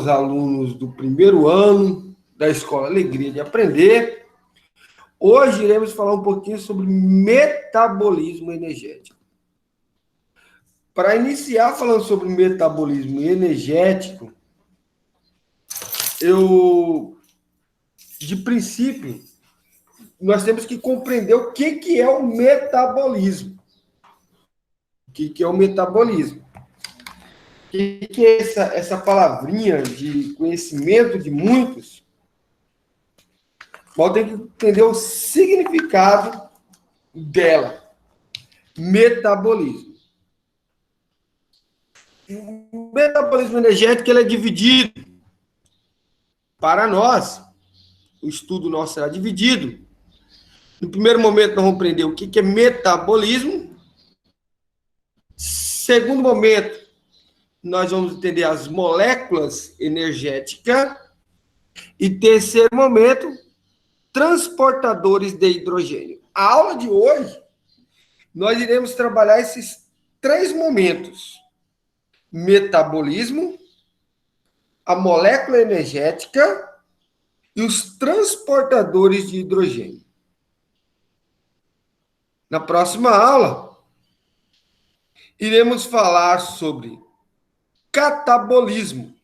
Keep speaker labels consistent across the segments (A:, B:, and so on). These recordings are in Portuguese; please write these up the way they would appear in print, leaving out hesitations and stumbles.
A: aos alunos do primeiro ano da Escola Alegria de Aprender. Hoje iremos falar um pouquinho sobre metabolismo energético. Para iniciar falando sobre metabolismo energético, de princípio, nós temos que compreender o que é o metabolismo. O que é o metabolismo? O que é essa palavrinha de conhecimento de muitos? Mas tem que entender o significado dela. Metabolismo. O metabolismo energético ele é dividido. Para nós, o estudo nosso será dividido. No primeiro momento, nós vamos aprender o que é metabolismo. Segundo momento, nós vamos entender as moléculas energéticas. E terceiro momento, transportadores de hidrogênio. A aula de hoje, nós iremos trabalhar esses três momentos. Metabolismo, a molécula energética e os transportadores de hidrogênio. Na próxima aula, iremos falar sobre catabolismo.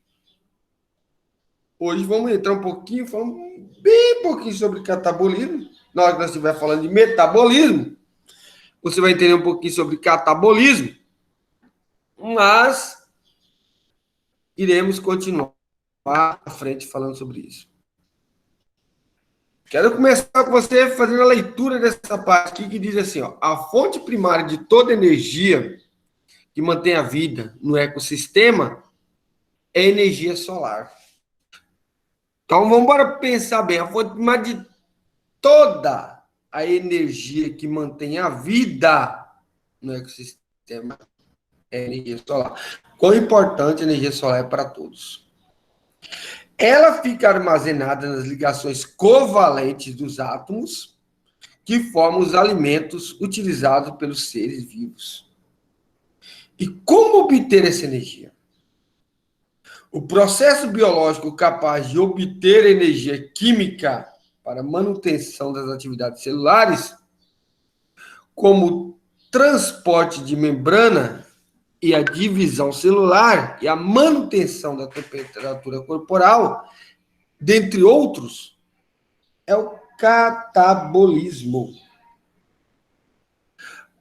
A: Hoje vamos entrar falando bem pouquinho sobre catabolismo. Na hora que nós estiver falando de metabolismo, você vai entender um pouquinho sobre catabolismo, mas iremos continuar à frente falando sobre isso. Quero começar com você fazendo a leitura dessa parte aqui que diz assim, ó, a fonte primária de toda energia que mantém a vida no ecossistema é a energia solar. Então, vamos embora pensar bem. A fonte primária de toda a energia que mantém a vida no ecossistema é a energia solar. Quão importante a energia solar é para todos. Ela fica armazenada nas ligações covalentes dos átomos que formam os alimentos utilizados pelos seres vivos. E como obter essa energia? O processo biológico capaz de obter energia química para manutenção das atividades celulares, como o transporte de membrana e a divisão celular e a manutenção da temperatura corporal, dentre outros, é o catabolismo.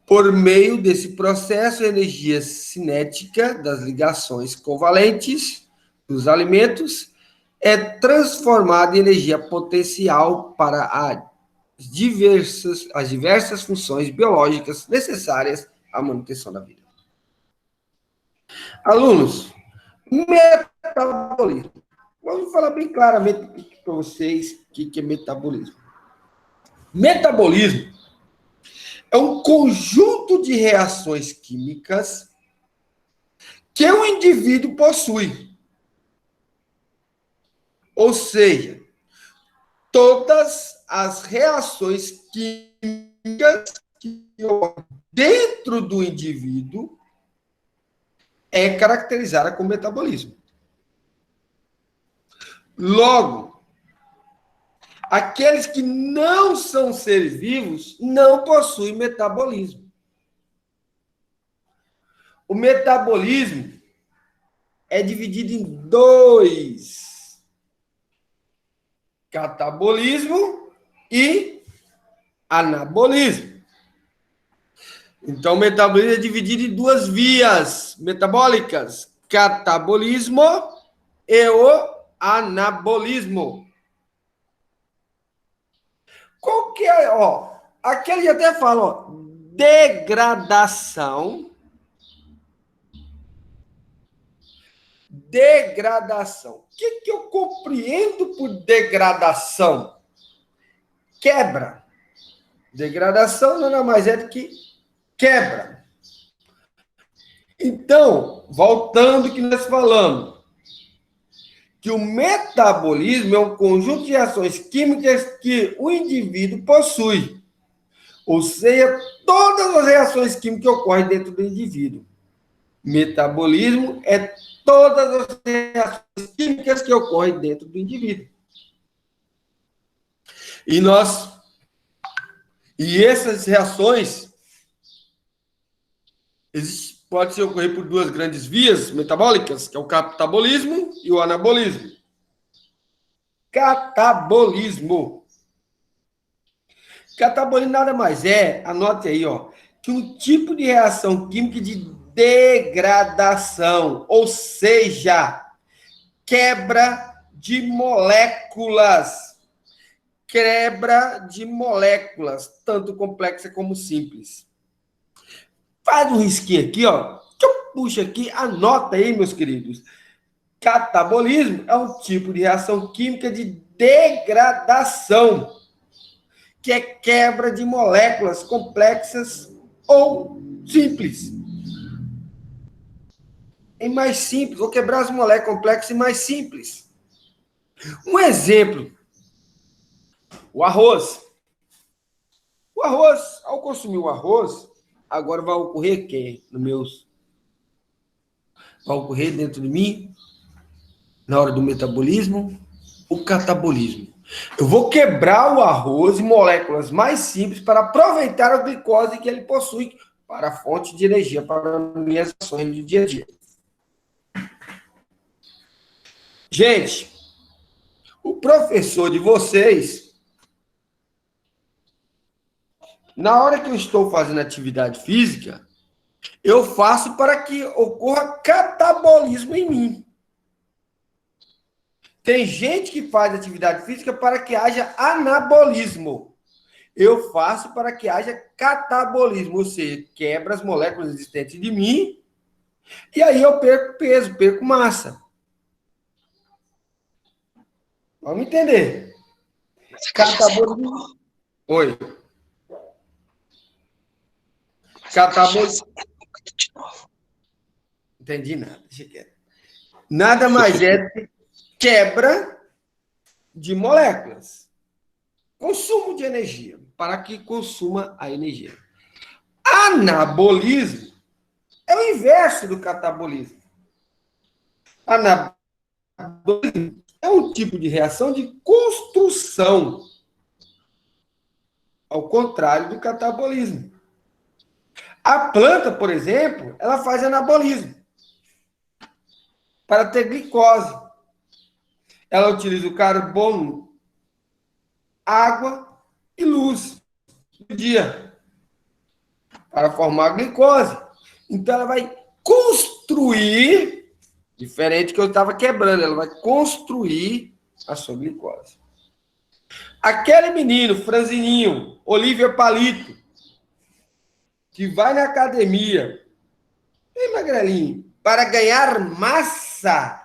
A: Por meio desse processo, a energia cinética das ligações covalentes dos alimentos é transformada em energia potencial para as diversas funções biológicas necessárias à manutenção da vida. Alunos, metabolismo. Vamos falar bem claramente para vocês o que é metabolismo. Metabolismo é um conjunto de reações químicas que o indivíduo possui. Ou seja, todas as reações químicas que ocorrem dentro do indivíduo é caracterizada como metabolismo. Logo, aqueles que não são seres vivos não possuem metabolismo. O metabolismo é dividido em dois: catabolismo e anabolismo. Então, o metabolismo é dividido em duas vias metabólicas: catabolismo e o anabolismo. Qual que é, ó? Aqui ele até fala, ó, degradação. Degradação. O que eu compreendo por degradação? Quebra. Degradação nada mais é do que quebra. Então, voltando ao que nós falamos, que o metabolismo é um conjunto de reações químicas que o indivíduo possui. Ou seja, todas as reações químicas que ocorrem dentro do indivíduo. Metabolismo é todas as reações químicas que ocorrem dentro do indivíduo. E essas reações podem ocorrer por duas grandes vias metabólicas, que é o catabolismo e o anabolismo. Catabolismo. Catabolismo nada mais é, anote aí, ó, que um tipo de reação química de degradação, ou seja, quebra de moléculas. Quebra de moléculas, tanto complexa como simples. Faz um risquinho aqui, ó. Puxa aqui, anota aí, meus queridos. Catabolismo é um tipo de reação química de degradação, que é quebra de moléculas complexas ou simples. Em mais simples, vou quebrar as moléculas complexas em mais simples. Um exemplo. O arroz. O arroz, ao consumir o arroz, agora vai ocorrer quem? Vai ocorrer dentro de mim, na hora do metabolismo, o catabolismo. Eu vou quebrar o arroz em moléculas mais simples para aproveitar a glicose que ele possui para a fonte de energia para minhas ações do dia a dia. Gente, o professor de vocês, na hora que eu estou fazendo atividade física, eu faço para que ocorra catabolismo em mim. Tem gente que faz atividade física para que haja anabolismo. Eu faço para que haja catabolismo, ou seja, quebra as moléculas existentes de mim, e aí eu perco peso, perco massa. Vamos entender. Catabolismo. Oi. Catabolismo. Entendi nada. Deixa quieto. Nada mais é quebra de moléculas. Consumo de energia, para que consuma a energia. Anabolismo é o inverso do catabolismo. Anabolismo é um tipo de reação de construção, ao contrário do catabolismo. A planta, por exemplo, ela faz anabolismo para ter glicose. Ela utiliza o carbono, água e luz do dia para formar a glicose. Então, ela vai construir, diferente que eu estava quebrando, ela vai construir a sua glicose. Aquele menino, franzininho, Olívia Palito, que vai na academia, bem magrelinho, para ganhar massa,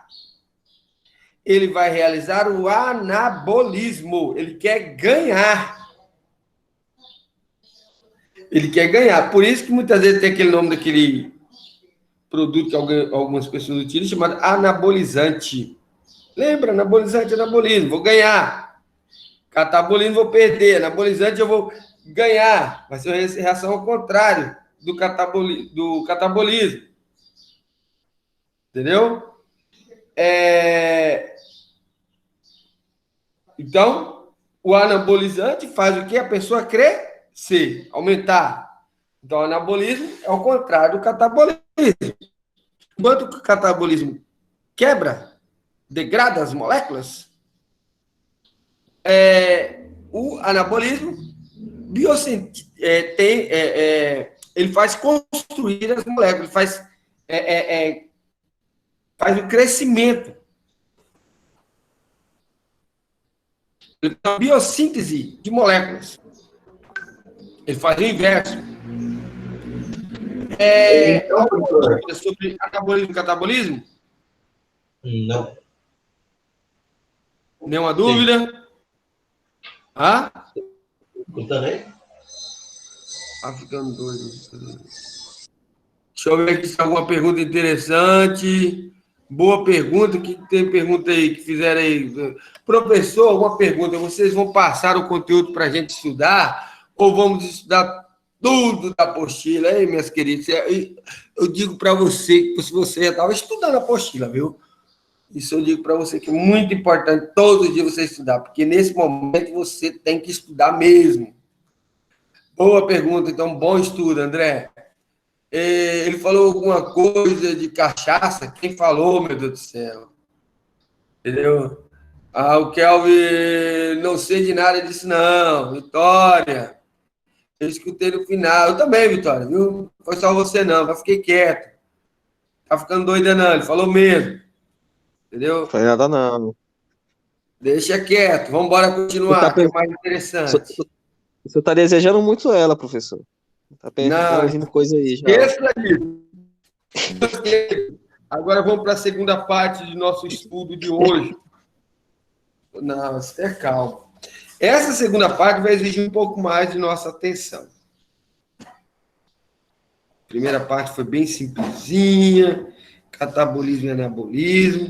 A: ele vai realizar o anabolismo. Ele quer ganhar. Ele quer ganhar. Por isso que muitas vezes tem aquele nome daquele produto que algumas pessoas utilizam, chamado anabolizante. Lembra? Anabolizante, anabolismo. Vou ganhar. Catabolismo, vou perder. Anabolizante, eu vou ganhar. Vai ser uma reação ao contrário do catabolismo. Entendeu? Então, o anabolizante faz o que? A pessoa crescer, aumentar. Então, o anabolismo é o contrário do catabolismo. Enquanto o catabolismo quebra, degrada as moléculas, o anabolismo ele faz construir as moléculas, faz o crescimento. A biossíntese de moléculas. Ele faz o inverso. Sobre anabolismo e catabolismo?
B: Não.
A: Nenhuma dúvida? Ah?
B: Escutando aí?
A: Tá ficando doido. Deixa eu ver aqui se tem alguma pergunta interessante. Boa pergunta. Que tem pergunta aí que fizeram aí? Professor, alguma pergunta? Vocês vão passar o conteúdo para a gente estudar? Ou vamos estudar tudo da apostila? Aí, minhas queridas. eu digo para você, que se você já estava estudando a apostila, viu? Isso eu digo para você que é muito importante todos os dias você estudar, porque nesse momento você tem que estudar mesmo. Boa pergunta, então, bom estudo, André. Ele falou alguma coisa de cachaça? Quem falou, meu Deus do céu? Entendeu? Ah, o Kelvin, não sei de nada disso, não. Vitória, eu escutei no final. Eu também, Vitória, viu? Foi só você, não. Eu fiquei quieto. Tá ficando doida, não. Ele falou mesmo.
C: Não
A: Entendeu?
C: foi nada, não.
A: Deixa quieto. Vamos embora
C: Você tá,
A: continuar, que é
C: pens-
A: mais
C: você
A: interessante.
C: você tá desejando muito ela, professor. Tá
A: Não,
C: ouvindo coisa aí já.
A: esqueça disso. Agora vamos para a segunda parte do nosso estudo de hoje. Não, é calma. Essa segunda parte vai exigir um pouco mais de nossa atenção. A primeira parte foi bem simplesinha, catabolismo e anabolismo.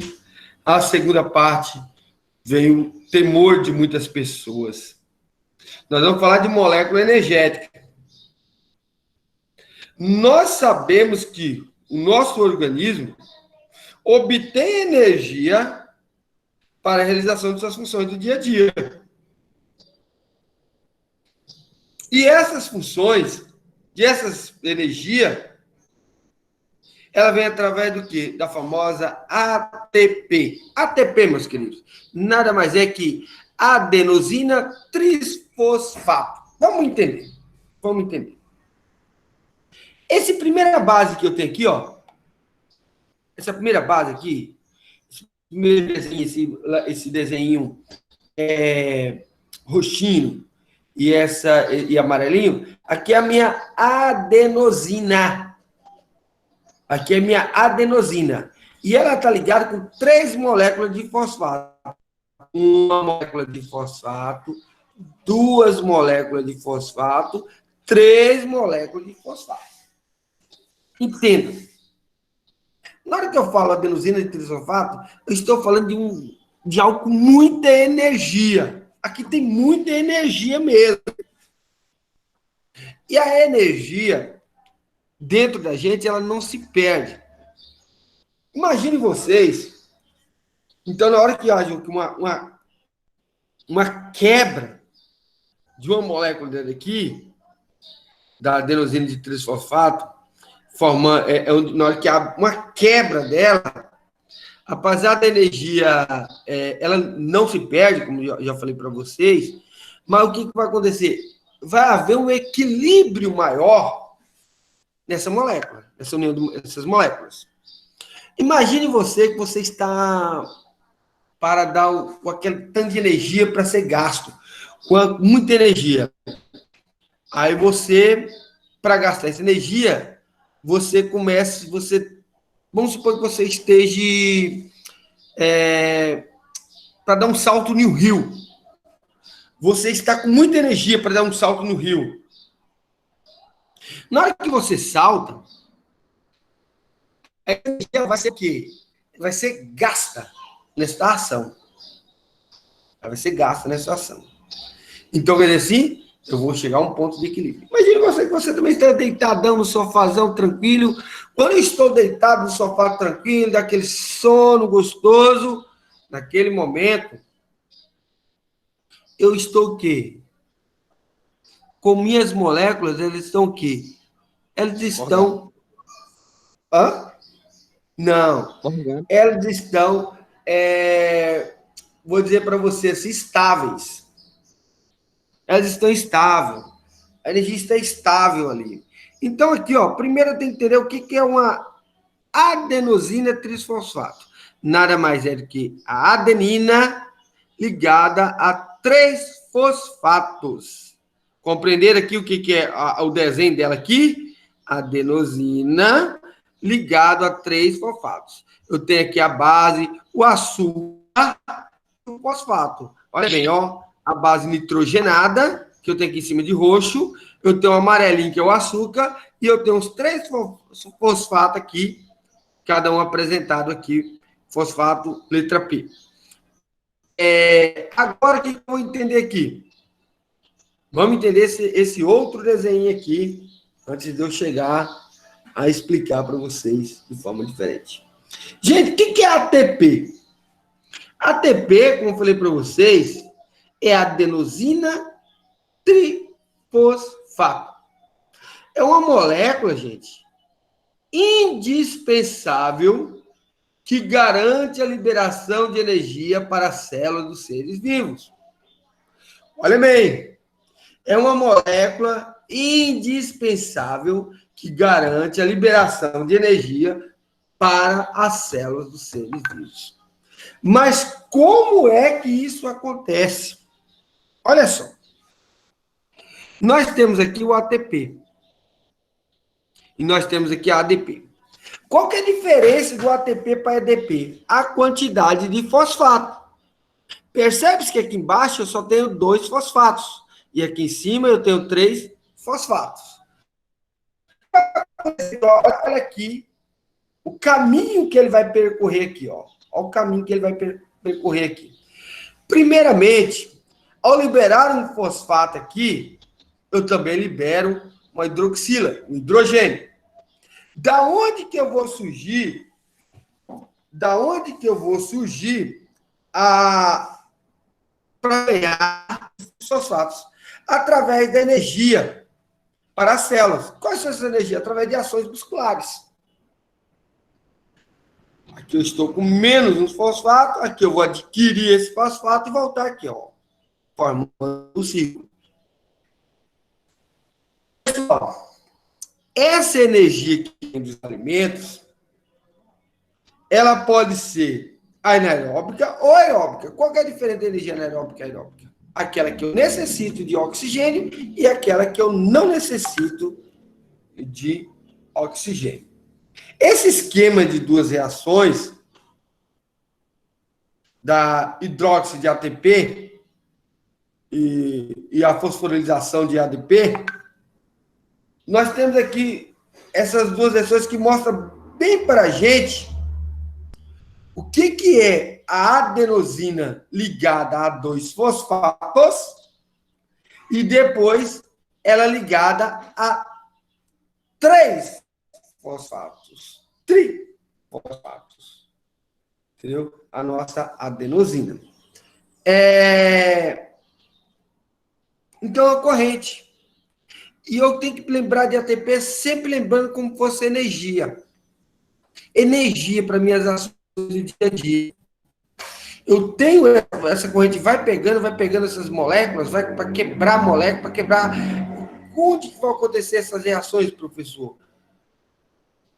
A: A segunda parte veio o temor de muitas pessoas. Nós vamos falar de molécula energética. Nós sabemos que o nosso organismo obtém energia para a realização de suas funções do dia a dia. E essas funções, e essas energia, ela vem através do quê? Da famosa ATP. ATP, meus queridos, nada mais é que adenosina trisfosfato. Vamos entender. Vamos entender. Essa primeira base que eu tenho aqui, ó, essa primeira base aqui, esse primeiro desenho, esse desenho roxinho e amarelinho, aqui é a minha adenosina. Aqui é a minha adenosina. E ela está ligada com 3 moléculas de fosfato. Uma molécula de fosfato, 2 moléculas de fosfato, 3 moléculas de fosfato. Entenda. Na hora que eu falo adenosina de trisfosfato, eu estou falando de algo com muita energia. Aqui tem muita energia mesmo. E a energia dentro da gente, ela não se perde. Imagine vocês, então, na hora que haja uma quebra de uma molécula dentro aqui, da adenosina de trisfosfato, na hora que há uma quebra dela, apesar da energia, ela não se perde, como eu já falei para vocês, mas o que vai acontecer? Vai haver um equilíbrio maior nessa molécula, nessa união dessas moléculas. Imagine você que você está para dar aquele tanto de energia para ser gasto, com muita energia. Aí você, para gastar essa energia, vamos supor que você esteja para dar um salto no rio. Você está com muita energia para dar um salto no rio. Na hora que você salta, a energia vai ser o quê? Vai ser gasta nessa ação. Ela vai ser gasta nessa ação. Então, quer dizer assim, eu vou chegar a um ponto de equilíbrio. Imagine que você também está deitadão no sofazão, tranquilo. Quando eu estou deitado no sofá tranquilo, daquele sono gostoso, naquele momento, eu estou o quê? Com minhas moléculas, elas estão o quê? Elas estão... Hã? Não. Elas estão, vou dizer para você assim, estáveis. Elas estão estáveis. A energia está estável ali. Então, aqui, ó, primeiro eu tenho que entender o que é uma adenosina trisfosfato. Nada mais é do que a adenina ligada a 3 fosfatos. Compreender aqui o que é o desenho dela aqui? Adenosina ligado a 3 fosfatos. Eu tenho aqui a base, o açúcar e o fosfato. Olha bem, ó, a base nitrogenada, que eu tenho aqui em cima de roxo, eu tenho o amarelinho, que é o açúcar, e eu tenho os 3 fosfatos aqui, cada um apresentado aqui, fosfato, letra P. Agora, o que eu vou entender aqui? Vamos entender esse outro desenho aqui, antes de eu chegar a explicar para vocês de forma diferente. Gente, o que é ATP? ATP, como eu falei para vocês, é adenosina trifosfato. É uma molécula, gente, indispensável que garante a liberação de energia para as células dos seres vivos. Olha bem, é uma molécula indispensável que garante a liberação de energia para as células dos seres vivos. Mas como é que isso acontece? Olha só. Nós temos aqui o ATP. E nós temos aqui a ADP. Qual que é a diferença do ATP para ADP? A quantidade de fosfato. Percebe-se que aqui embaixo eu só tenho 2 fosfatos. E aqui em cima eu tenho 3 fosfatos. Olha aqui o caminho que ele vai percorrer aqui. Olha o caminho que ele vai percorrer aqui. Primeiramente, ao liberar um fosfato aqui, eu também libero uma hidroxila, um hidrogênio. Da onde que eu vou surgir? Da onde que eu vou surgir para ganhar os fosfatos? Através da energia para as células. Quais são essas energias? Através de ações musculares. Aqui eu estou com menos um fosfato, aqui eu vou adquirir esse fosfato e voltar aqui, ó, formando um ciclo. Pessoal, essa energia que vem dos alimentos, ela pode ser anaeróbica ou aeróbica. Qual é a diferença da energia anaeróbica e aeróbica? Aquela que eu necessito de oxigênio e aquela que eu não necessito de oxigênio. Esse esquema de duas reações, da hidróxido de ATP e a fosforilação de ADP, nós temos aqui essas duas reações que mostram bem para a gente o que é a adenosina ligada a 2 fosfatos e depois ela ligada a 3 fosfatos. Trifosfatos. Entendeu? A nossa adenosina. Então, é corrente. E eu tenho que lembrar de ATP sempre lembrando como fosse energia. Energia para minhas ações do dia a dia. Eu tenho essa corrente, vai pegando essas moléculas, vai para quebrar a molécula, para quebrar. Onde que vão acontecer essas reações, professor?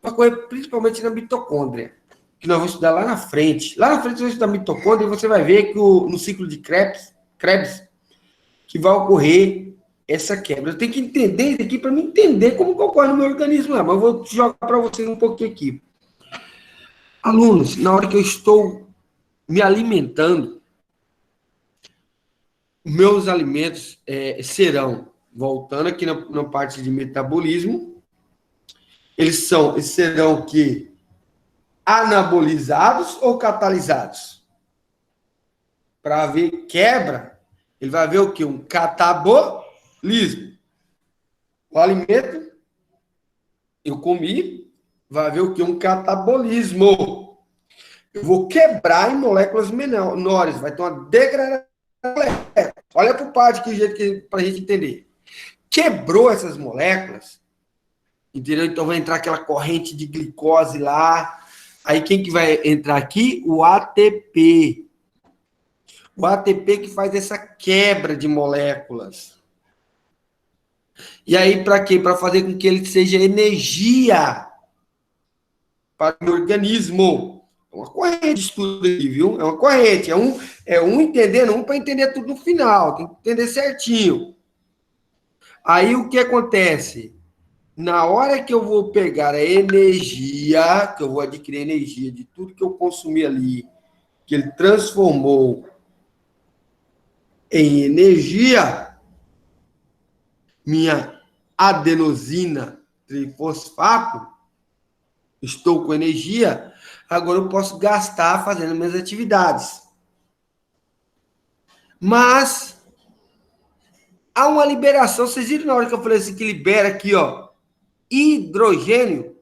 A: Vai ocorrer principalmente na mitocôndria, que nós vamos estudar lá na frente. Lá na frente, você vai estudar mitocôndria e você vai ver que no ciclo de Krebs, que vai ocorrer essa quebra. Eu tenho que entender isso aqui para me entender como que ocorre no meu organismo lá, mas eu vou jogar para vocês um pouquinho aqui. Alunos, na hora que eu estou me alimentando, meus alimentos serão, voltando aqui na parte de metabolismo, eles serão o quê? Anabolizados ou catalisados? Para haver quebra, ele vai haver o quê? Um catabolismo. O alimento, eu comi, vai haver o quê? Um catabolismo. Eu vou quebrar em moléculas menores, vai ter uma degradação. Olha para o parte para a gente entender. Quebrou essas moléculas, entendeu? Então vai entrar aquela corrente de glicose lá. Aí quem que vai entrar aqui? O ATP. O ATP que faz essa quebra de moléculas. E aí para quê? Para fazer com que ele seja energia para o organismo. É uma corrente de estudo aqui, viu? É uma corrente. É um entendendo, um para entender tudo no final. Tem que entender certinho. Aí o que acontece? Na hora que eu vou pegar a energia, que eu vou adquirir energia de tudo que eu consumi ali, que ele transformou em energia, minha adenosina trifosfato, estou com energia, agora eu posso gastar fazendo minhas atividades. Mas há uma liberação, vocês viram na hora que eu falei assim, que libera aqui, ó, hidrogênio,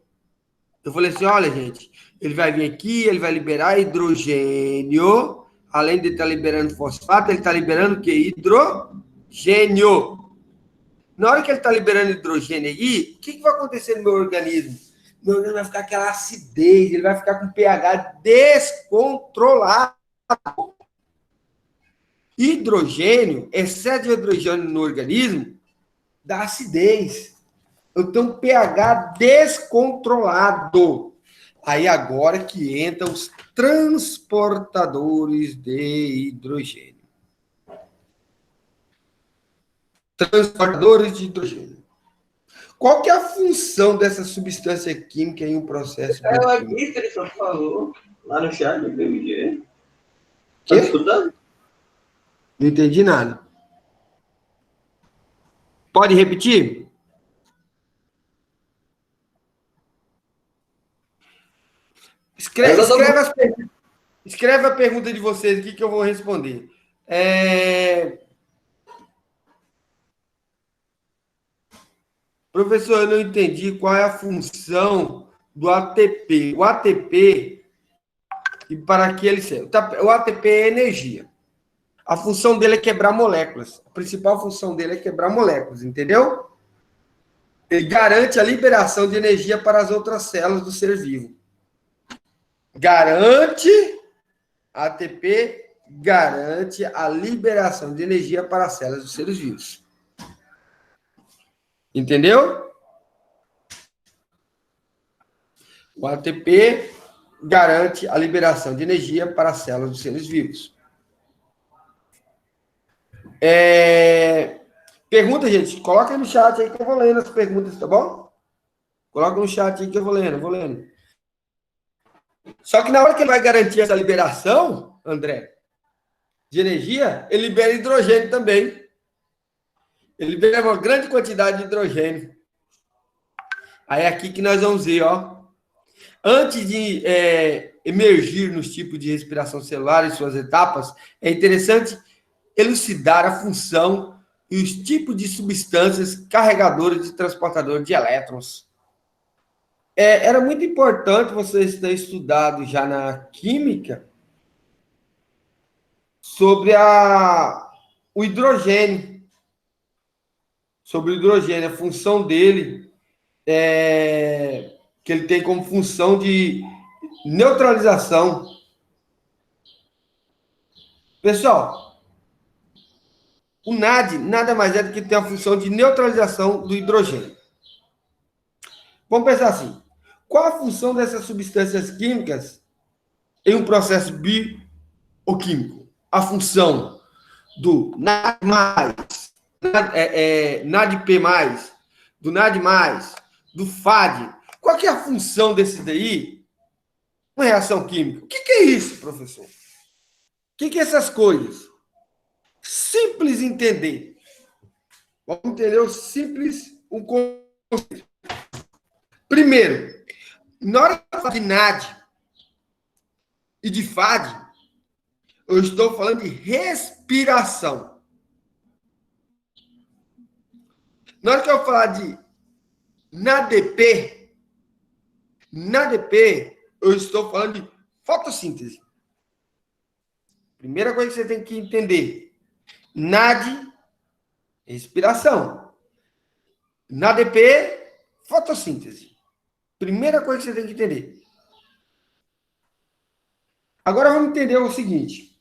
A: Eu falei assim, olha, gente, ele vai vir aqui, ele vai liberar hidrogênio, além de estar liberando fosfato, ele está liberando o quê? Hidrogênio. Na hora que ele está liberando hidrogênio aí, o que vai acontecer no meu organismo? Meu organismo vai ficar aquela acidez, ele vai ficar com pH descontrolado. Hidrogênio, excesso de hidrogênio no organismo, dá acidez. Eu tenho um pH descontrolado. Aí agora que entram os transportadores de hidrogênio. Transportadores de hidrogênio. Qual que é a função dessa substância química em um processo
B: Ela
A: bioquímico?
B: disse, ele só falou lá no chat do BMG.
A: Quê?
B: Tá escutando?
A: Não entendi nada. Pode repetir? Escreve a pergunta de vocês aqui que eu vou responder. Professor, eu não entendi qual é a função do ATP. O ATP, e para que ele serve? O ATP é energia. A função dele é quebrar moléculas. A principal função dele é quebrar moléculas, entendeu? Ele garante a liberação de energia para as outras células do ser vivo. ATP garante a liberação de energia para as células dos seres vivos. Entendeu? O ATP garante a liberação de energia para as células dos seres vivos. Pergunta, gente. Coloca aí no chat aí que eu vou lendo as perguntas, tá bom? Coloca no chat aí que eu vou lendo. Só que na hora que ele vai garantir essa liberação, André, de energia, ele libera hidrogênio também. Ele libera uma grande quantidade de hidrogênio. Aí é aqui que nós vamos ver, ó. Antes de emergir nos tipos de respiração celular e suas etapas, é interessante elucidar a função e os tipos de substâncias carregadoras e transportadoras de elétrons. Era muito importante vocês terem estudado já na química sobre o hidrogênio. Sobre o hidrogênio, a função dele, que ele tem como função de neutralização. Pessoal, o NAD nada mais é do que tem a função de neutralização do hidrogênio. Vamos pensar assim, qual a função dessas substâncias químicas em um processo bioquímico? A função do NAD+, NADP+, do NAD+, do FAD. Qual que é a função desse daí? Uma reação química. O que é isso, professor? O que é essas coisas? Simples entender. Vamos entender o simples, o conceito. Primeiro, na hora de falar de NAD e de FAD, eu estou falando de respiração. Na hora que eu falar de NADP, eu estou falando de fotossíntese. Primeira coisa que você tem que entender. NAD, respiração. NADP, fotossíntese. Primeira coisa que você tem que entender. Agora vamos entender o seguinte.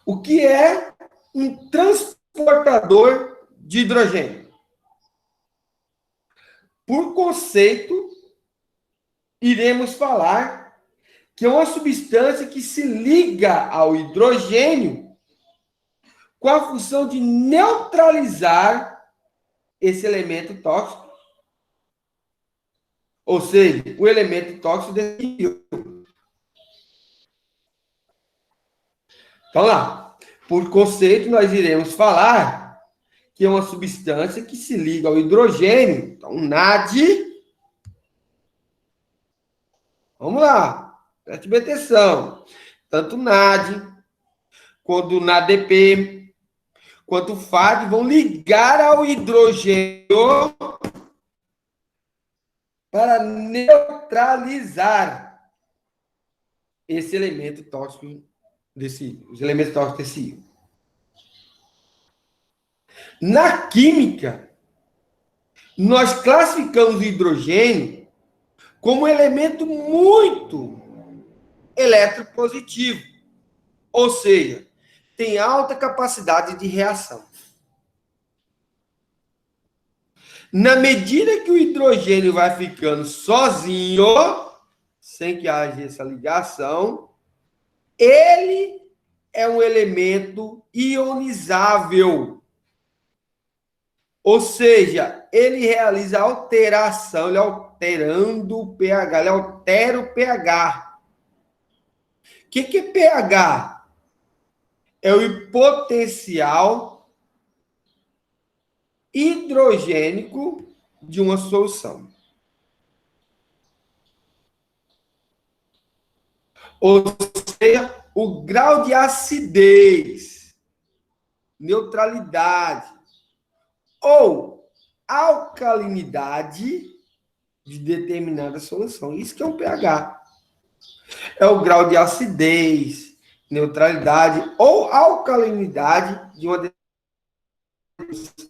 A: O que é um transportador de hidrogênio? Por conceito, iremos falar que é uma substância que se liga ao hidrogênio com a função de neutralizar esse elemento tóxico. Ou seja, o elemento tóxico desse. Então lá, por conceito, nós iremos falar que é uma substância que se liga ao hidrogênio. Então, NAD. Vamos lá, preste bem atenção. Tanto o NAD, quanto o NADP, quanto o FAD vão ligar ao hidrogênio para neutralizar esse elemento tóxico os elementos tóxicos desse íon. Na química, nós classificamos o hidrogênio como um elemento muito eletropositivo, ou seja, tem alta capacidade de reação. Na medida que o hidrogênio vai ficando sozinho, sem que haja essa ligação, ele é um elemento ionizável. Ou seja, ele realiza alteração, ele alterando o pH, ele altera o pH. O que é pH? É o potencial hidrogênico de uma solução. Ou seja, o grau de acidez, neutralidade ou alcalinidade de determinada solução. Isso que é um pH. É o grau de acidez, neutralidade ou alcalinidade de uma determinada solução.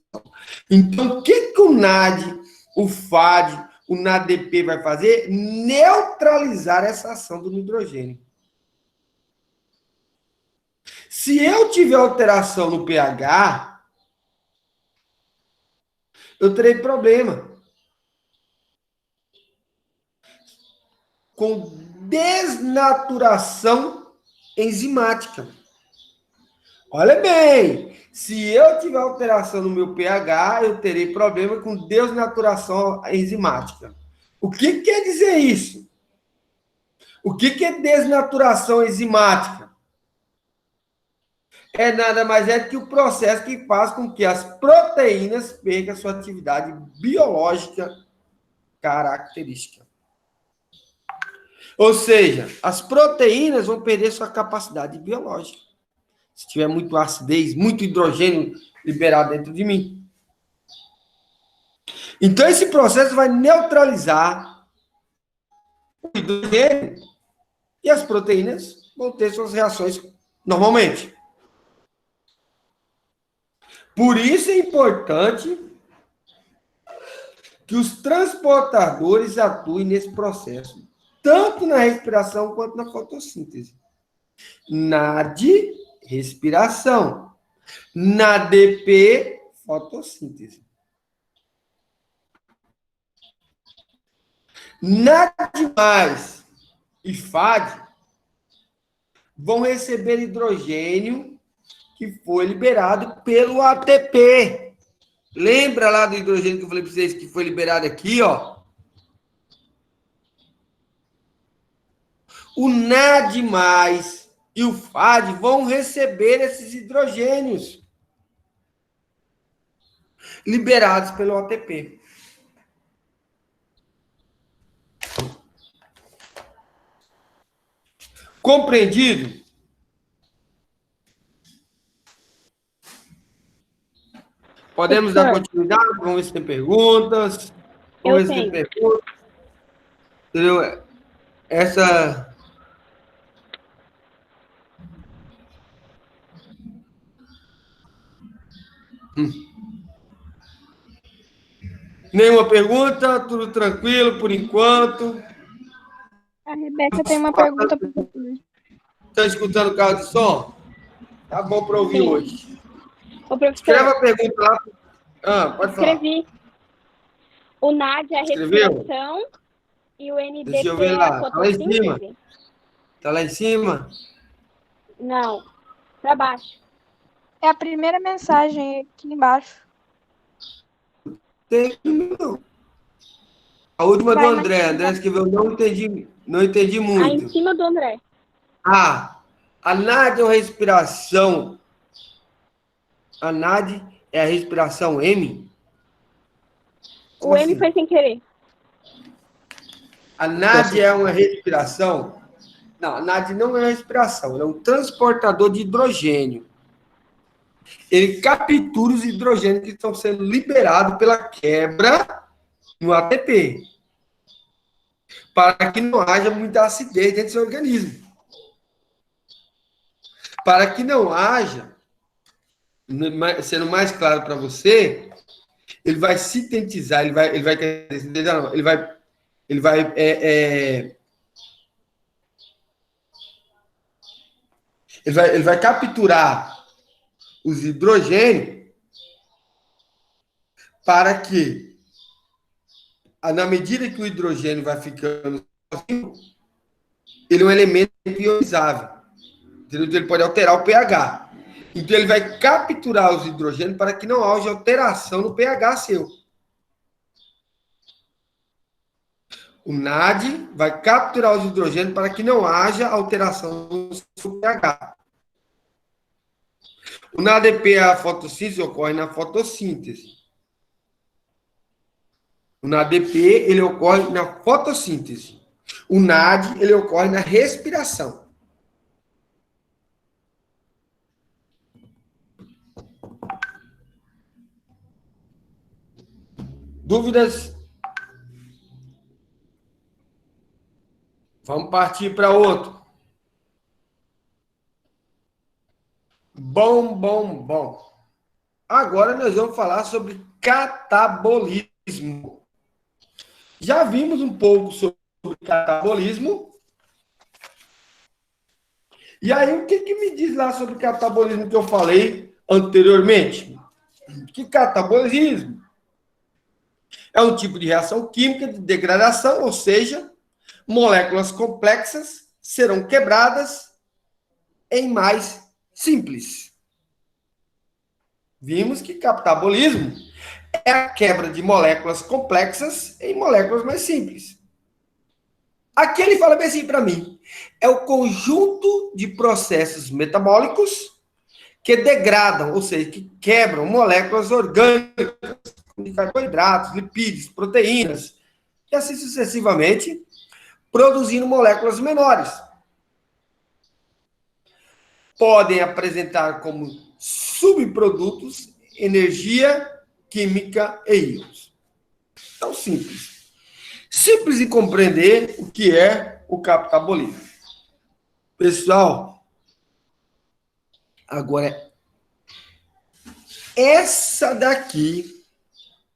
A: Então, o que o NAD, o FAD, o NADP vai fazer? Neutralizar essa ação do hidrogênio. Se eu tiver alteração no pH, eu terei problema com desnaturação enzimática. Olha bem, se eu tiver alteração no meu pH, eu terei problema com desnaturação enzimática. O que quer dizer isso? O que é desnaturação enzimática? É nada mais é do que o processo que faz com que as proteínas percam sua atividade biológica característica. Ou seja, as proteínas vão perder sua capacidade biológica. Se tiver muito acidez, muito hidrogênio liberado dentro de mim. Então, esse processo vai neutralizar o hidrogênio e as proteínas vão ter suas reações normalmente. Por isso é importante que os transportadores atuem nesse processo, tanto na respiração quanto na fotossíntese. NAD, respiração. NADP, fotossíntese. NAD+, e FAD vão receber hidrogênio que foi liberado pelo ATP. Lembra lá do hidrogênio que eu falei para vocês que foi liberado aqui, ó? O NAD+, e o FAD vão receber esses hidrogênios liberados pelo ATP. Compreendido? Podemos dar continuidade? Vamos ver se tem perguntas. Vamos ver se tem perguntas. Entendeu? Essa... Nenhuma pergunta? Tudo tranquilo por enquanto?
D: A Rebeca tem uma pergunta para você.
A: Está escutando o carro de som? Tá bom para ouvir hoje.
D: Ô, professor,
A: escreva a pergunta lá. Pode falar.
D: Escrevi. O NAD é a respiração e o NDP
A: Deixa eu ver
D: é
A: lá.
D: a
A: Tá lá em
D: fotossíntese?
A: cima? Tá lá em cima?
D: Não, para baixo.
E: É a primeira mensagem aqui embaixo.
A: Tem não. A última do André. André escreveu, não entendi muito.
D: Aí em cima do André.
A: A NAD é a respiração. A NAD é a respiração M? Como
D: O M
A: assim?
D: foi sem querer.
A: A NAD é uma respiração? Não, a NAD não é uma respiração, ela é um transportador de hidrogênio. Ele captura os hidrogênios que estão sendo liberados pela quebra no ATP. para que não haja muita acidez dentro do seu organismo. Para que não haja, sendo mais claro para você, ele vai sintetizar, ele vai capturar os hidrogênios para que, na medida que o hidrogênio vai ficando sozinho, ele é um elemento ionizável. Então, ele pode alterar o pH. Então, ele vai capturar os hidrogênios para que não haja alteração no pH seu. O NAD vai capturar os hidrogênios para que não haja alteração no seu pH. O NADP, a fotossíntese, ocorre na fotossíntese. O NADP, ele ocorre na fotossíntese. O NAD, ele ocorre na respiração. Dúvidas? Vamos partir para outro. Bom. Agora nós vamos falar sobre catabolismo. Já vimos um pouco sobre catabolismo. E aí, o que me diz lá sobre catabolismo que eu falei anteriormente? Que catabolismo é um tipo de reação química de degradação, ou seja, moléculas complexas serão quebradas em mais simples. Vimos que catabolismo é a quebra de moléculas complexas em moléculas mais simples. Aqui ele fala bem assim para mim. É o conjunto de processos metabólicos que degradam, ou seja, que quebram moléculas orgânicas, como carboidratos, lipídios, proteínas, e assim sucessivamente, produzindo moléculas menores. Podem apresentar como subprodutos energia, química e íons. Então, simples. Simples de compreender o que é o catabolismo. Pessoal, agora, essa daqui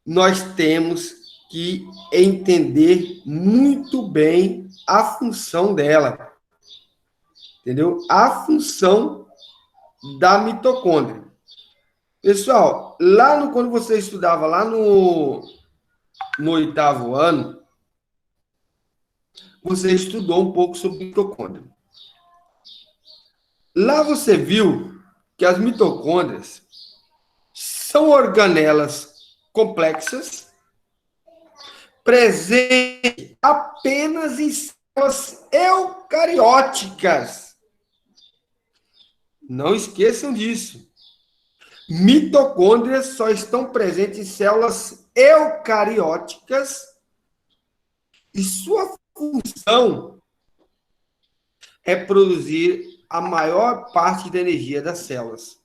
A: nós temos que entender muito bem a função dela. Entendeu? A função da mitocôndria. Pessoal, quando você estudava lá no 8º ano, você estudou um pouco sobre mitocôndria. Lá você viu que as mitocôndrias são organelas complexas, presentes apenas em células eucarióticas. Não esqueçam disso. Mitocôndrias só estão presentes em células eucarióticas e sua função é produzir a maior parte da energia das células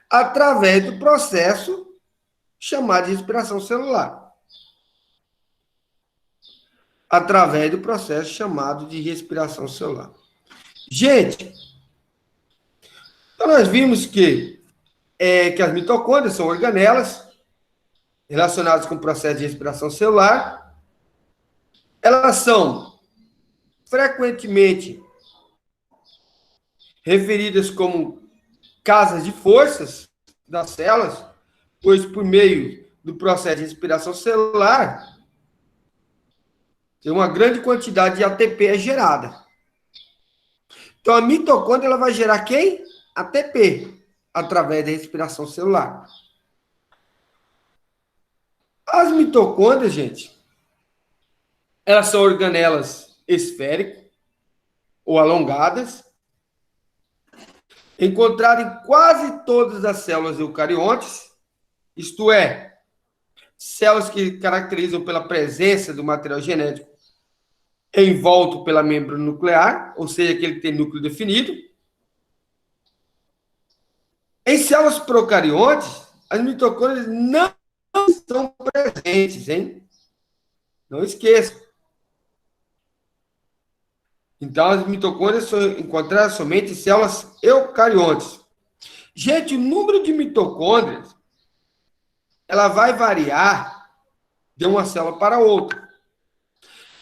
A: através do processo chamado de respiração celular. Através do processo chamado de respiração celular. Gente, então nós vimos que as mitocôndrias são organelas relacionadas com o processo de respiração celular. Elas são frequentemente referidas como casas de forças das células, pois por meio do processo de respiração celular, tem uma grande quantidade de ATP gerada. Então, a mitocôndria ela vai gerar quem? ATP, através da respiração celular. As mitocôndrias, gente, elas são organelas esféricas ou alongadas, encontradas em quase todas as células eucariontes, isto é, células que caracterizam pela presença do material genético envolto pela membrana nuclear, ou seja, aquele que tem núcleo definido. Em células procariontes, as mitocôndrias não estão presentes, hein? Não esqueça. Então, as mitocôndrias são encontradas somente em células eucariontes. Gente, o número de mitocôndrias, ela vai variar de uma célula para outra.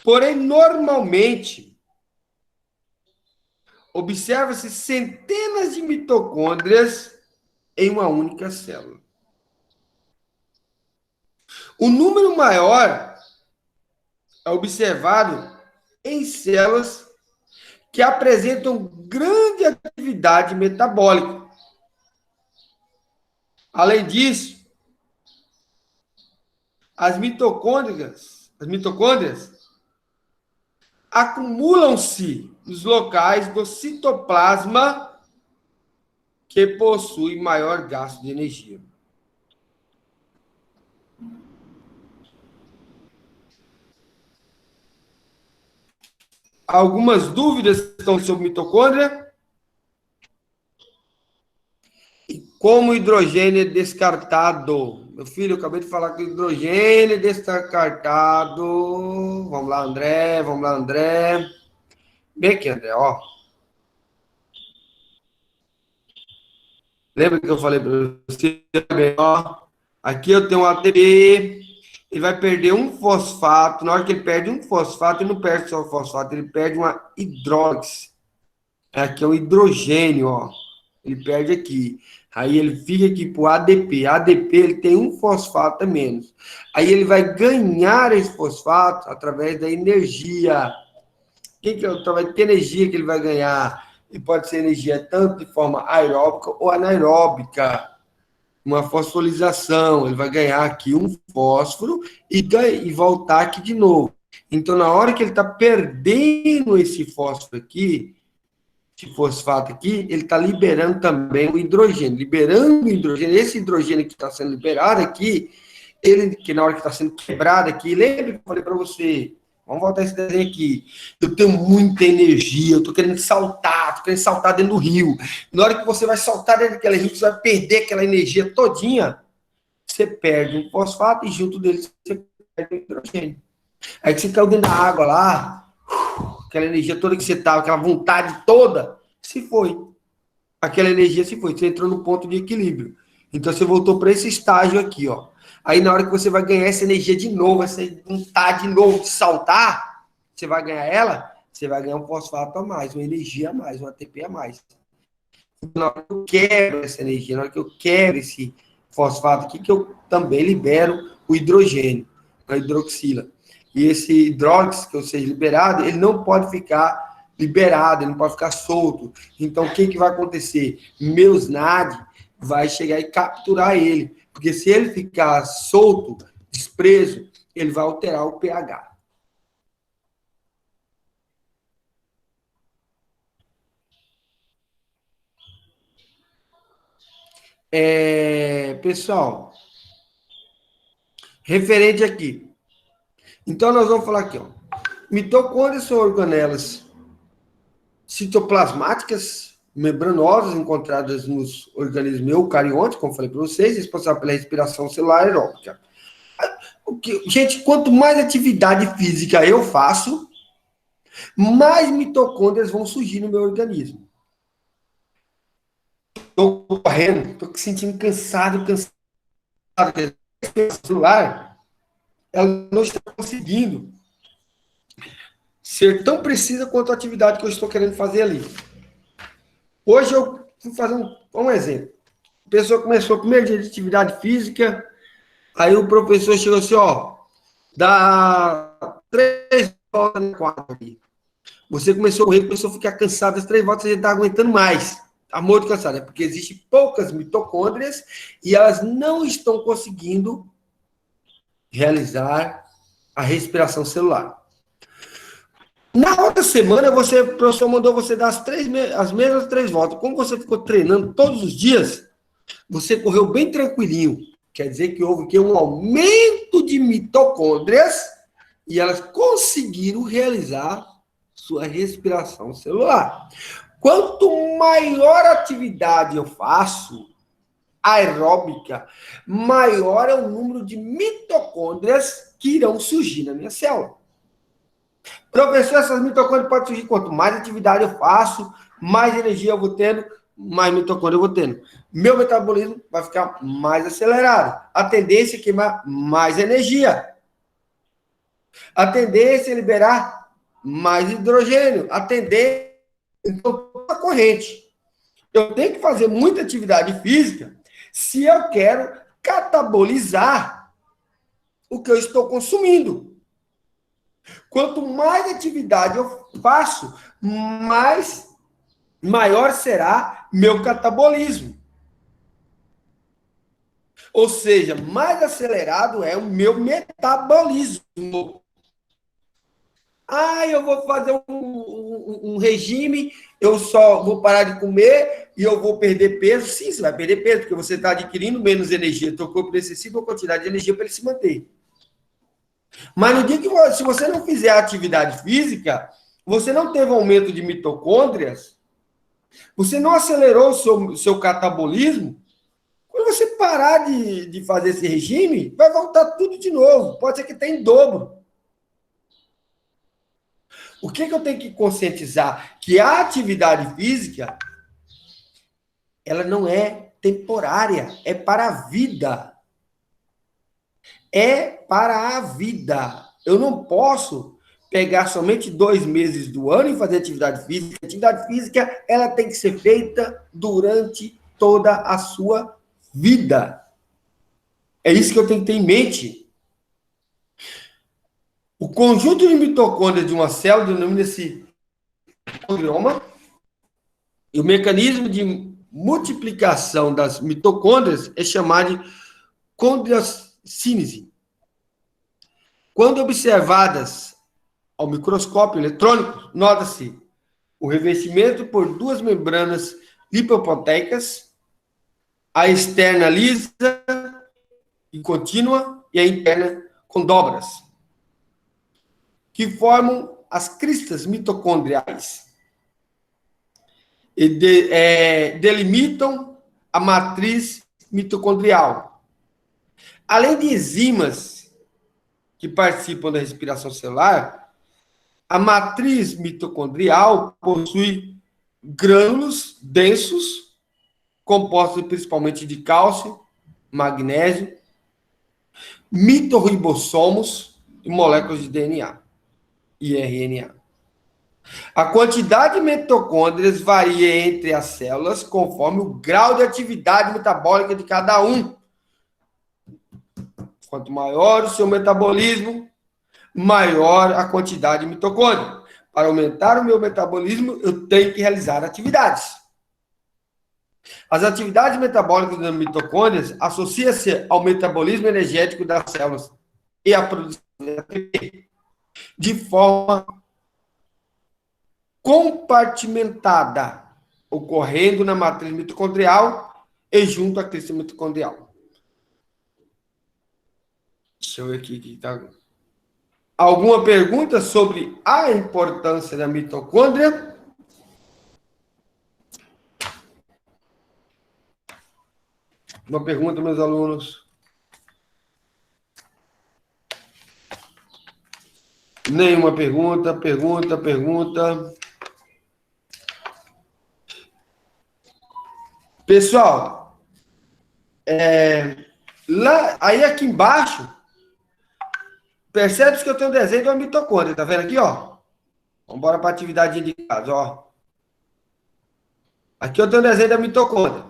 A: Porém, normalmente, observa-se centenas de mitocôndrias em uma única célula. O número maior é observado em células que apresentam grande atividade metabólica. Além disso, as mitocôndrias acumulam-se nos locais do citoplasma que possui maior gasto de energia. Algumas dúvidas estão sobre mitocôndria? E como o hidrogênio é descartado? Meu filho, eu acabei de falar que o hidrogênio é descartado. Vamos lá, André. Bem aqui, André, ó. Lembra que eu falei para você? Ó, aqui eu tenho um ATP, ele vai perder um fosfato. Na hora que ele perde um fosfato, ele não perde só o fosfato, ele perde uma hidróxido. Aqui é o hidrogênio, ó. Ele perde aqui. Aí ele fica aqui pro ADP. ADP, ele tem um fosfato a menos. Aí ele vai ganhar esse fosfato através da energia. Através de que energia que ele vai ganhar? E pode ser energia tanto de forma aeróbica ou anaeróbica. Uma fosforilação. Ele vai ganhar aqui um fósforo e voltar aqui de novo. Então, na hora que ele está perdendo esse fósforo aqui, esse fosfato aqui, ele está liberando também o hidrogênio. Liberando o hidrogênio, esse hidrogênio que está sendo liberado aqui, que na hora que está sendo quebrado aqui, lembra que eu falei para você? Vamos voltar esse desenho aqui. Eu tenho muita energia, eu estou querendo saltar dentro do rio. Na hora que você vai saltar dentro daquele rio, você vai perder aquela energia todinha. Você perde um fosfato e junto dele você perde o hidrogênio. Aí que você caiu dentro da água lá, aquela energia toda que você estava, aquela vontade toda, se foi. Aquela energia se foi, você entrou no ponto de equilíbrio. Então você voltou para esse estágio aqui, ó. Aí na hora que você vai ganhar essa energia de novo, essa vontade de novo de saltar, você vai ganhar ela, você vai ganhar um fosfato a mais, uma energia a mais, um ATP a mais. Na hora que eu quero essa energia, na hora que eu quero esse fosfato aqui, que eu também libero o hidrogênio, a hidroxila. E esse hidróxido que eu seja liberado, ele não pode ficar liberado, ele não pode ficar solto. Então, o que vai acontecer? Meus NAD vai chegar e capturar ele. Porque se ele ficar solto, despreso, ele vai alterar o pH. Pessoal, referente aqui. Então, nós vamos falar aqui, ó. Mitocôndrias são organelas citoplasmáticas, membranosas, encontradas nos organismos eucariontes, como falei para vocês, responsáveis pela respiração celular aeróbica. Gente, quanto mais atividade física eu faço, mais mitocôndrias vão surgir no meu organismo. Estou correndo, estou sentindo cansado. A celular, ela não está conseguindo ser tão precisa quanto a atividade que eu estou querendo fazer ali. Hoje eu fui fazer um exemplo. A pessoa começou o primeiro dia de atividade física, aí o professor chegou assim, ó, dá 3 voltas na quadra aqui. Você começou a correr, começou a ficar cansado, as 3 voltas você não está aguentando mais. Está muito cansado. É porque existem poucas mitocôndrias e elas não estão conseguindo realizar a respiração celular. Na outra semana, o professor mandou você dar as mesmas 3 voltas. Como você ficou treinando todos os dias, você correu bem tranquilinho. Quer dizer que houve um aumento de mitocôndrias e elas conseguiram realizar sua respiração celular. Quanto maior atividade eu faço, aeróbica, maior é o número de mitocôndrias que irão surgir na minha célula. Professor, essas mitocôndrias podem surgir quanto mais atividade eu faço, mais energia eu vou tendo, mais mitocôndria eu vou tendo. Meu metabolismo vai ficar mais acelerado. A tendência é queimar mais energia. A tendência é liberar mais hidrogênio. A tendência então, a corrente. Eu tenho que fazer muita atividade física se eu quero catabolizar o que eu estou consumindo. Quanto mais atividade eu faço, maior será meu catabolismo. Ou seja, mais acelerado é o meu metabolismo. Ah, eu vou fazer um regime, eu só vou parar de comer e eu vou perder peso. Sim, você vai perder peso, porque você está adquirindo menos energia. Teu corpo necessita uma quantidade de energia para ele se manter. Mas no dia que se você não fizer atividade física, você não teve aumento de mitocôndrias, você não acelerou o seu catabolismo, quando você parar de fazer esse regime, vai voltar tudo de novo. Pode ser que tenha em dobro. O que eu tenho que conscientizar? Que a atividade física, ela não é temporária, é para a vida. É para a vida. Eu não posso pegar somente 2 meses do ano e fazer atividade física. A atividade física, ela tem que ser feita durante toda a sua vida. É isso que eu tenho que ter em mente. O conjunto de mitocôndrias de uma célula denomina-se mitocondrioma, e o mecanismo de multiplicação das mitocôndrias é chamado de condriocínese. Quando observadas ao microscópio eletrônico, nota-se o revestimento por 2 membranas lipoproteicas, a externa lisa e contínua e a interna com dobras, que formam as cristas mitocondriais e delimitam a matriz mitocondrial. Além de enzimas que participam da respiração celular, a matriz mitocondrial possui grânulos densos, compostos principalmente de cálcio, magnésio, mitorribossomos e moléculas de DNA e RNA. A quantidade de mitocôndrias varia entre as células conforme o grau de atividade metabólica de cada um. Quanto maior o seu metabolismo, maior a quantidade de mitocôndria. Para aumentar o meu metabolismo, eu tenho que realizar atividades. As atividades metabólicas das mitocôndrias associam-se ao metabolismo energético das células e à produção de ATP, de forma compartimentada, ocorrendo na matriz mitocondrial e junto à crista mitocondrial. Deixa eu ver aqui que tá. Alguma pergunta sobre a importância da mitocôndria? Uma pergunta, meus alunos? Nenhuma pergunta, pergunta. Pessoal, aí aqui embaixo, percebe que eu tenho um desenho de uma mitocôndria, tá vendo aqui, ó? Vamos embora para a atividade de casa, ó. Aqui eu tenho um desenho da mitocôndria.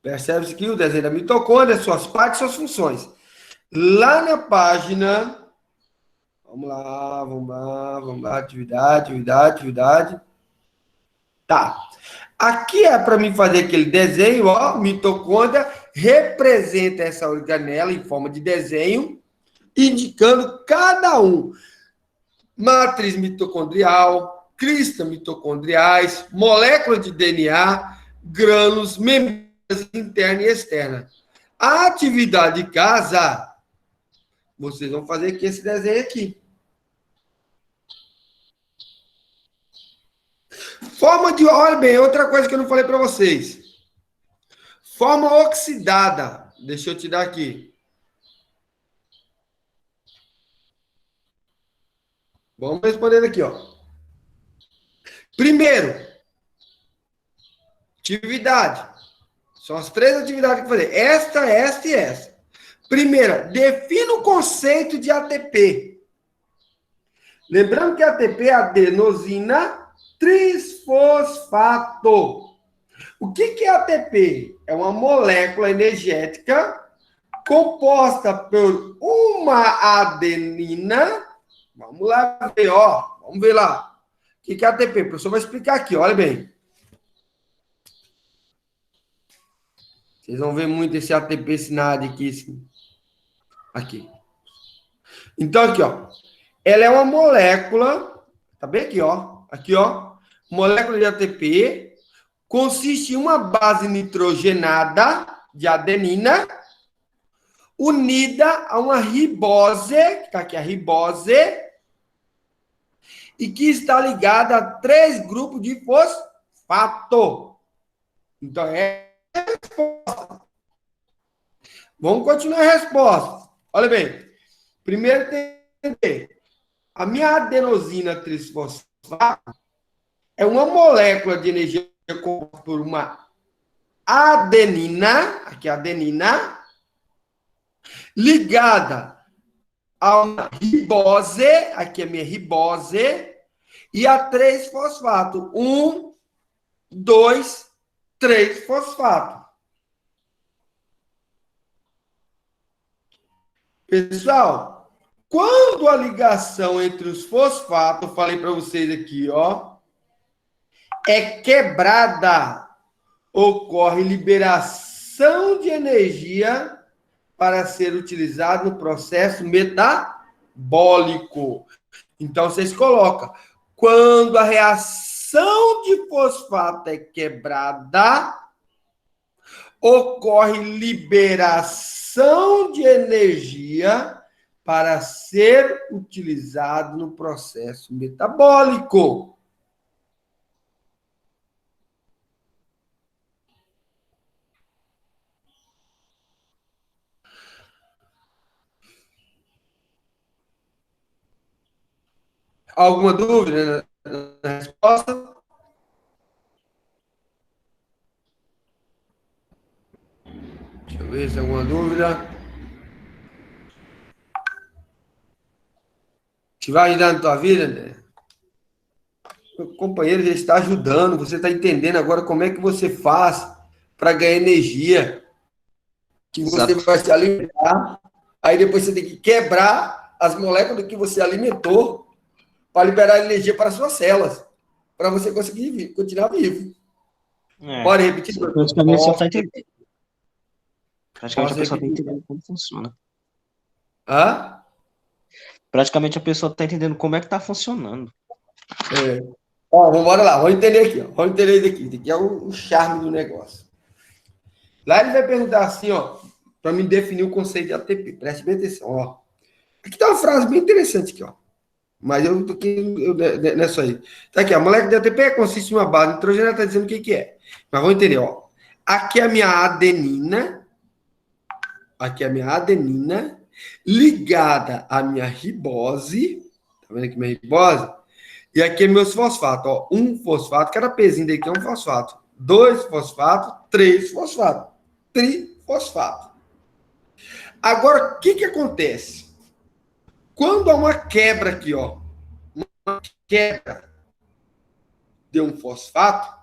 A: Percebe-se aqui o desenho da mitocôndria, suas partes, suas funções. Lá na página, vamos lá, atividade. Tá. Aqui é para mim fazer aquele desenho, ó, mitocôndria representa essa organela em forma de desenho, indicando cada um. Matriz mitocondrial, crista mitocondriais, molécula de DNA, grânulos, membranas interna e externa. A atividade de casa, vocês vão fazer aqui esse desenho aqui. Forma de, olha bem, outra coisa que eu não falei para vocês. Forma oxidada. Deixa eu te dar aqui. Vamos responder aqui, ó. Primeiro, atividade. São as 3 atividades que eu vou fazer. Esta e esta. Primeira, defina o conceito de ATP. Lembrando que ATP é adenosina trisfosfato. O que é ATP? É uma molécula energética composta por uma adenina. Vamos lá ver, ó. Vamos ver lá. O que é ATP? O professor vai explicar aqui, olha bem. Vocês vão ver muito esse ATP, esse NAD aqui. Aqui. Então, aqui, ó. Ela é uma molécula, tá bem aqui, ó. Aqui, ó. Molécula de ATP consiste em uma base nitrogenada de adenina unida a uma ribose, que tá aqui a ribose, e que está ligada a 3 grupos de fosfato. Então, é a resposta. Vamos continuar a resposta. Olha bem. Primeiro tem que entender. A minha adenosina trisfosfato é uma molécula de energia composta por uma adenina, aqui a adenina, ligada a uma ribose, aqui é minha ribose, e a 3 fosfato. 1, 2, 3 fosfato. Pessoal, quando a ligação entre os fosfatos, eu falei para vocês aqui, ó, é quebrada, ocorre liberação de energia para ser utilizado no processo metabólico. Então, vocês colocam, quando a reação de fosfato é quebrada, ocorre liberação de energia para ser utilizado no processo metabólico. Alguma dúvida na resposta? Deixa eu ver se tem alguma dúvida. Te vai ajudar na tua vida, André? O companheiro já está ajudando, você está entendendo agora como é que você faz para ganhar energia. Que você vai se alimentar, aí depois você tem que quebrar as moléculas que você alimentou para liberar energia para as suas células, para você conseguir continuar vivo. Pode repetir?
C: Praticamente só está entendendo. Praticamente a pessoa está entendendo como funciona.
A: Hã?
C: Praticamente a pessoa está entendendo como é que está funcionando.
A: É. Ó, vamos lá, vamos entender aqui. Ó. Vamos entender isso aqui. Isso aqui é o charme do negócio. Lá ele vai perguntar assim, ó, para me definir o conceito de ATP. Preste bem atenção, ó. Aqui tá uma frase bem interessante aqui, ó. Mas eu tô aqui nessa aí. Tá aqui, a molécula de ATP consiste em uma base nitrogenada, tá dizendo o que é. Mas vamos entender, ó. Aqui é a minha adenina. Aqui é a minha adenina ligada à minha ribose. Tá vendo aqui minha ribose? E aqui é meus fosfatos, ó. 1 fosfato, cada pezinho daqui é um fosfato. 2 fosfatos, 3 fosfatos. Trifosfato. Agora, o que acontece? Quando há uma quebra aqui, ó, uma quebra de um fosfato,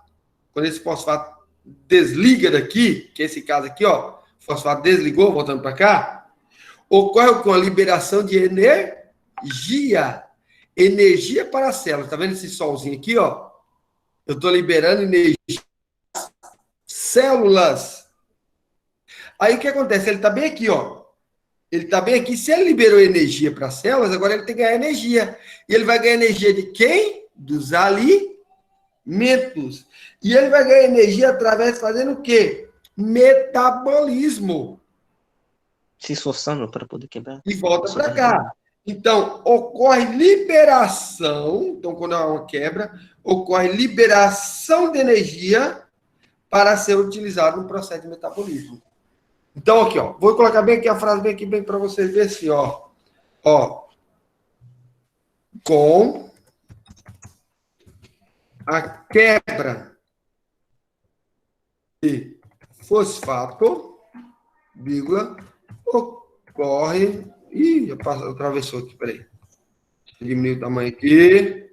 A: quando esse fosfato desliga daqui, que é esse caso aqui, ó, o fosfato desligou, voltando para cá, ocorre com a liberação de energia para a célula. Tá vendo esse solzinho aqui, ó? Eu estou liberando energia para células. Aí o que acontece? Ele está bem aqui, ó. Ele está bem aqui. Se ele liberou energia para as células, agora ele tem que ganhar energia. E ele vai ganhar energia de quem? Dos alimentos. E ele vai ganhar energia através de fazendo o quê? Metabolismo.
C: Se esforçando para poder quebrar.
A: E volta para cá. Então, ocorre liberação. Então, quando há uma quebra, ocorre liberação de energia para ser utilizado no processo de metabolismo. Então, aqui, ó. Vou colocar bem aqui a frase bem aqui, bem para vocês verem assim, ó. Ó. com a quebra de fosfato, vírgula, ocorre... Ih, atravessou aqui, peraí. Deixa eu diminuir o tamanho aqui.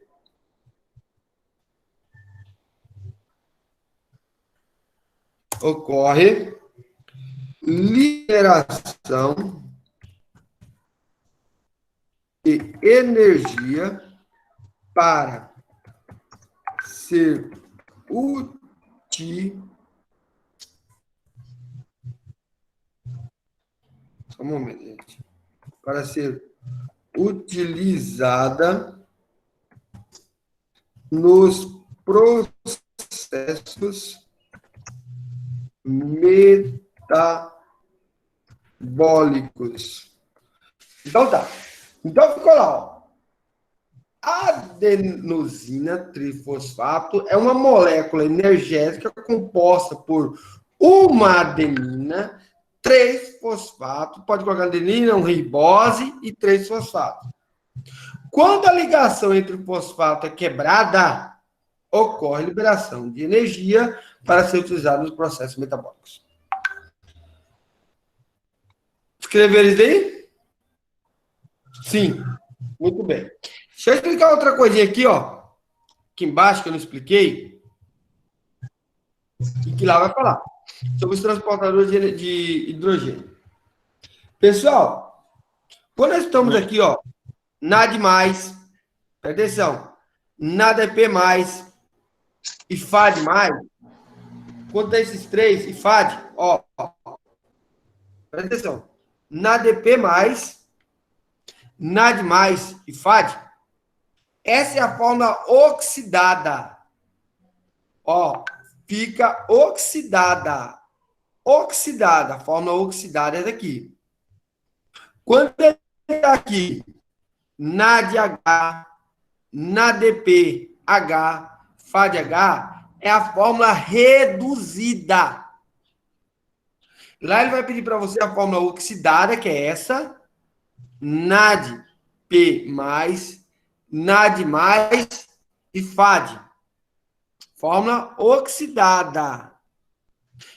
A: Ocorre liberação de energia para ser útil. Só um momento, gente. Para ser utilizada nos processos metabólicos. Então tá. Então ficou lá, ó. Adenosina trifosfato é uma molécula energética composta por uma adenina, 3 fosfato, pode colocar adenina, um ribose e 3 fosfato. Quando a ligação entre o fosfato é quebrada, ocorre liberação de energia para ser utilizada nos processos metabólicos. Escreveram isso aí? Sim. Muito bem. Deixa eu explicar outra coisinha aqui, ó. Aqui embaixo, que eu não expliquei. E que lá vai falar. Sobre os transportadores de hidrogênio. Pessoal, quando nós estamos aqui, ó, NAD+, presta atenção, NADP+, e FAD+, quando tem esses três, e FAD, ó, presta atenção, NADP+, NAD+, e FAD, essa é a fórmula oxidada. Ó, fica oxidada. Oxidada, a fórmula oxidada é daqui. Quando ele está aqui, NADH, NADPH, FADH, é a fórmula reduzida. Lá ele vai pedir para você a fórmula oxidada, que é essa, NADP+, NAD+, e FAD. Fórmula oxidada.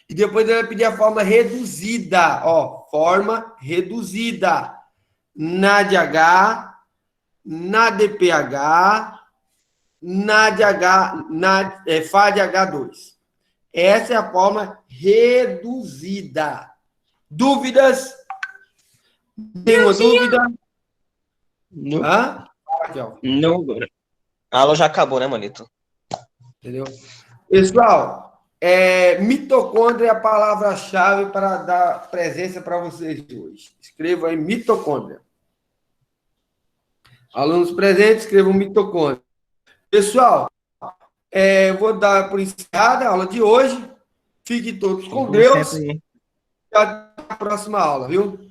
A: E depois ele vai pedir a forma reduzida. Ó, forma reduzida. NADH, NADPH, FADH2. Essa é a forma reduzida. Dúvidas? Nenhuma dúvida?
C: Não.
A: Hã? Aqui, ó.
C: Não, agora. A aula já acabou, né, Manito?
A: Entendeu? Pessoal, mitocôndria é a palavra-chave para dar presença para vocês hoje. Escrevam aí mitocôndria. Alunos presentes, escrevam mitocôndria. Pessoal, vou dar por encerrada a aula de hoje. Fiquem todos com Deus. E até a próxima aula, viu?